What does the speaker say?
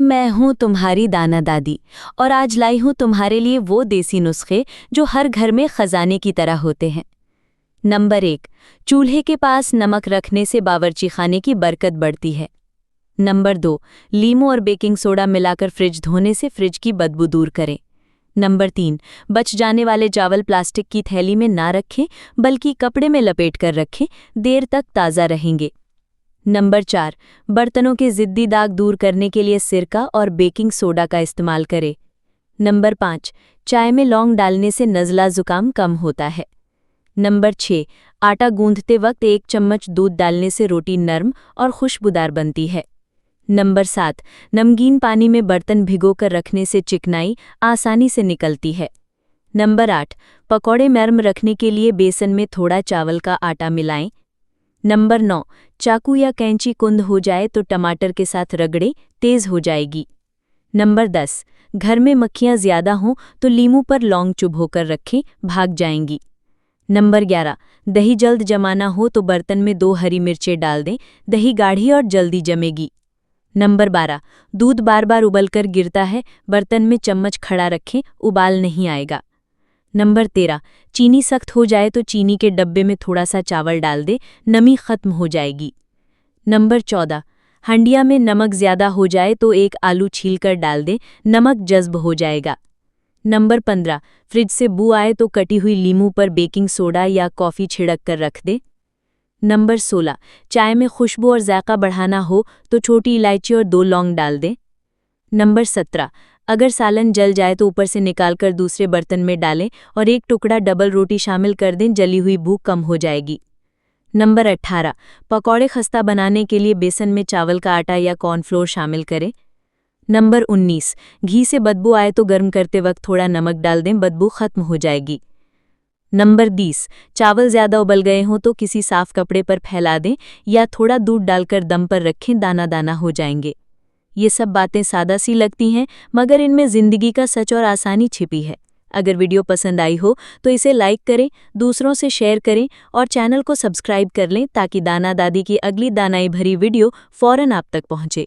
मैं हूँ तुम्हारी दाना दादी और आज लाई हूँ तुम्हारे लिए वो देसी नुस्खे जो हर घर में खजाने की तरह होते हैं। नंबर 1, चूल्हे के पास नमक रखने से बावर्ची खाने की बरकत बढ़ती है। नंबर 2, लीमू और बेकिंग सोडा मिलाकर फ्रिज धोने से फ्रिज की बदबू दूर करें। नंबर 3, बच जाने वाले चावल प्लास्टिक की थैली में ना रखें बल्कि कपड़े में लपेट कर रखें, देर तक ताज़ा रहेंगे। नंबर 4, बर्तनों के ज़िद्दी दाग दूर करने के लिए सिरका और बेकिंग सोडा का इस्तेमाल करें। नंबर 5, चाय में लौंग डालने से नज़ला ज़ुकाम कम होता है। नंबर 6, आटा गूंथते वक्त 1 चम्मच दूध डालने से रोटी नरम और खुशबूदार बनती है। नंबर 7, नमकीन पानी में बर्तन भिगोकर रखने से चिकनाई आसानी से निकलती है। नंबर 8, पकौड़े नरम रखने के लिए बेसन में थोड़ा चावल का आटा मिलाएं। नंबर 9, चाकू या कैंची कुंद हो जाए तो टमाटर के साथ रगड़ें, तेज़ हो जाएगी। नंबर 10, घर में मक्खियाँ ज़्यादा हों तो लीमू पर लौंग चुभोकर रखें, भाग जाएंगी। नंबर 11, दही जल्द जमाना हो तो बर्तन में 2 हरी मिर्चें डाल दें, दही गाढ़ी और जल्दी जमेगी। नंबर 12, दूध बार बार उबलकर गिरता है, बर्तन में चम्मच खड़ा रखें, उबाल नहीं आएगा। नंबर 13, चीनी सख्त हो जाए तो चीनी के डब्बे में थोड़ा सा चावल डाल दे, नमी खत्म हो जाएगी। नंबर 14, हंडिया में नमक ज़्यादा हो जाए तो 1 आलू छीलकर डाल दे, नमक जज्ब हो जाएगा। नंबर 15, फ्रिज से बू आए तो कटी हुई लीमू पर बेकिंग सोडा या कॉफ़ी छिड़क कर रख दे। नंबर 16, चाय में खुशबू और जायका बढ़ाना हो तो छोटी इलायची और 2 लौंग डाल दें। नंबर 17, अगर सालन जल जाए तो ऊपर से निकालकर दूसरे बर्तन में डालें और 1 टुकड़ा डबल रोटी शामिल कर दें, जली हुई भूख कम हो जाएगी। नंबर 18, पकौड़े खस्ता बनाने के लिए बेसन में चावल का आटा या कॉर्नफ्लोर शामिल करें। नंबर 19, घी से बदबू आए तो गर्म करते वक्त थोड़ा नमक डाल दें, बदबू खत्म हो जाएगी। नंबर 20, चावल ज़्यादा उबल गए हों तो किसी साफ कपड़े पर फैला दें या थोड़ा दूध डालकर दम पर रखें, दाना दाना हो जाएंगे। ये सब बातें सादा सी लगती हैं, मगर इनमें ज़िंदगी का सच और आसानी छिपी है। अगर वीडियो पसंद आई हो तो इसे लाइक करें, दूसरों से शेयर करें और चैनल को सब्सक्राइब कर लें ताकि दाना दादी की अगली दानाई भरी वीडियो फ़ौरन आप तक पहुँचे।